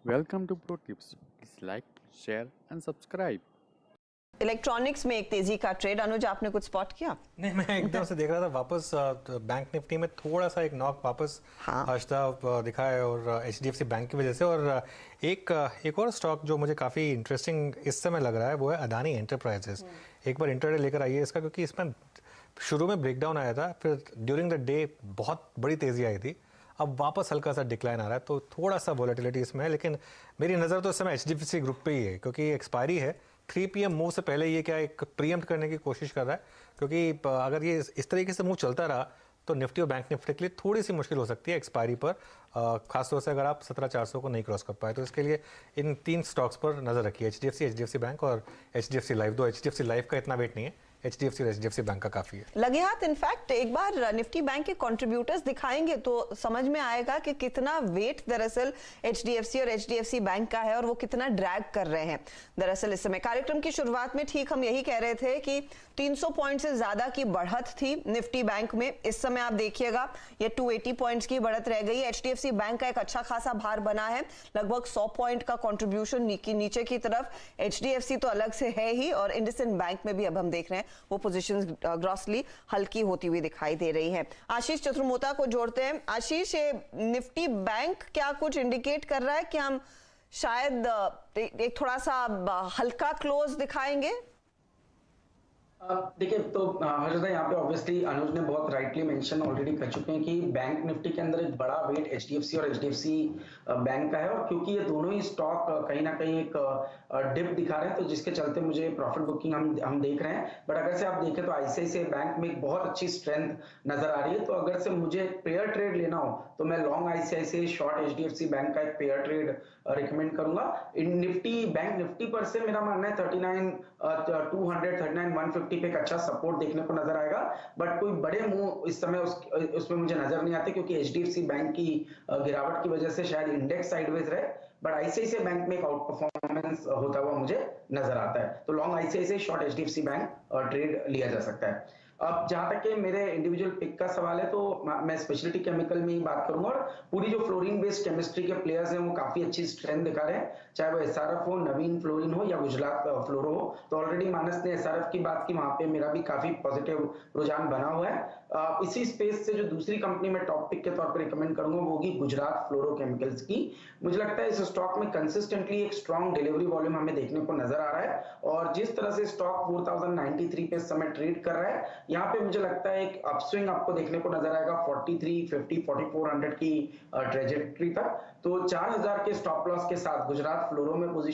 Welcome to Pro Tips. Please like, share and subscribe. Electronics में एक तेजी का ट्रेड। अनुज, आपने कुछ स्पॉट किया? नहीं, मैं एकदम से देख रहा था वापस बैंक निफ्टी में थोड़ा सा एक नॉक वापस आज दिखा है और एचडीएफसी बैंक की वजह से। और एक और स्टॉक जो मुझे काफ़ी इंटरेस्टिंग इस समय लग रहा है वो है अदानी एंटरप्राइजेस। एक बार इंटरडे लेकर आइए इसका, क्योंकि इसमें शुरू में ब्रेकडाउन आया था, फिर ड्यूरिंग द डे बहुत बड़ी तेज़ी आई थी, अब वापस हल्का सा डिक्लाइन आ रहा है, तो थोड़ा सा वॉलेटिलिटी इसमें है। लेकिन मेरी नज़र तो इस समय एचडीएफसी ग्रुप पे ही है, क्योंकि एक्सपायरी है 3 PM मूव से पहले। ये क्या एक प्रीएम्प्ट करने की कोशिश कर रहा है, क्योंकि अगर ये इस तरीके से मूव चलता रहा तो निफ्टी और बैंक निफ्टी के लिए थोड़ी सी मुश्किल हो सकती है एक्सपायरी पर, खासतौर से अगर आप 17,400 को नहीं क्रॉस कर पाए। तो इसके लिए इन 3 स्टॉक्स पर नज़र रखिए, एचडीएफसी बैंक और एचडीएफसी लाइफ। दो एचडीएफसी लाइफ का इतना वेट नहीं है, एचडीएफसी और एचडीएफसी बैंक का काफी है। लगे हाथ इनफैक्ट एक बार निफ्टी बैंक के कंट्रीब्यूटर्स दिखाएंगे तो समझ में आएगा कि कितना वेट दरअसल एचडीएफसी और एचडीएफसी बैंक का है और वो कितना ड्रैग कर रहे हैं। दरअसल इस समय कार्यक्रम की शुरुआत में ठीक हम यही कह रहे थे कि 300 पॉइंट से ज्यादा की बढ़त थी निफ्टी बैंक में। इस समय आप देखिएगा ये 280 पॉइंट्स की बढ़त रह गई। एचडीएफसी बैंक का एक अच्छा खासा भार बना है, लगभग 100 पॉइंट का कंट्रीब्यूशन नीचे की तरफ। एचडीएफसी तो अलग से है ही, और इंडसइंड बैंक में भी अब हम देख रहे हैं वो पोजीशंस ग्रॉसली हल्की होती हुई दिखाई दे रही है। आशीष चतुर्मोता को जोड़ते हैं। आशीष, ये निफ्टी बैंक क्या कुछ इंडिकेट कर रहा है कि हम शायद एक थोड़ा सा हल्का क्लोज दिखाएंगे? देखिए, तो हर्षदा, यहाँ पे ऑब्वियसली अनुज ने बहुत राइटली मेंशन ऑलरेडी कर चुके हैं कि बैंक निफ्टी के अंदर एक बड़ा वेट एचडीएफसी और एचडीएफसी बैंक का है, और क्योंकि ये दोनों ही स्टॉक कहीं ना कहीं एक डिप दिखा रहे हैं, तो जिसके चलते मुझे प्रॉफिट बुकिंग हम देख रहे हैं। बट अगर से आप देखें तो आईसीआईसीआई बैंक में एक बहुत अच्छी स्ट्रेंथ नजर आ रही है। तो अगर से मुझे पेयर ट्रेड लेना हो तो मैं long ICICI, short HDFC bank का एक पेयर ट्रेड रिकमेंड करूंगा। इन निफ्टी बैंक निफ्टी पर से मेरा मानना है 39,200 39,150 पे एक अच्छा सपोर्ट देखने को नजर आएगा। बट कोई बड़े मूव इस समय उसमें मुझे नजर नहीं आते, क्योंकि एचडीएफसी बैंक की गिरावट की वजह से शायद इंडेक्स साइडवेज रहे, बट आईसीआईसीआई बैंक में एक आउट परफॉर्मेंस होता हुआ मुझे नजर आता है। तो long ICICI, short HDFC bank trade लिया जा सकता है। अब जहां तक के मेरे इंडिविजुअल पिक का सवाल है, तो मैं स्पेशलिटी केमिकल में ही बात करूंगा, और पूरी जो फ्लोरीन बेस्ड केमिस्ट्री के प्लेयर्स हैं वो काफी अच्छी स्ट्रेंथ दिखा रहे हैं, चाहे वो एसआरएफ हो, नवीन फ्लोरिन हो या गुजरात फ्लोरो हो। तो ऑलरेडी मानस ने एसआरएफ की बात की, वहां पे मेरा भी काफी पॉजिटिव रुझान बना हुआ है। इसी स्पेस से जो दूसरी कंपनी में टॉप पिक के तौर पर रिकमेंड करूंगा वो होगी गुजरात फ्लोरो केमिकल्स की। मुझे लगता है इस स्टॉक में कंसिस्टेंटली एक स्ट्रॉन्ग डिलीवरी वॉल्यूम हमें देखने को नजर आ रहा है, और जिस तरह से स्टॉक 4093 पे इस समय ट्रेड कर रहा है, यहाँ पे मुझे लगता है एक अपस्विंग आपको देखने को नजर आएगा 4350 4400 की ट्रेजेक्टरी तक। तो 4000 के स्टॉप लॉस के साथ गुजरात फ्लोरो में पोजीशन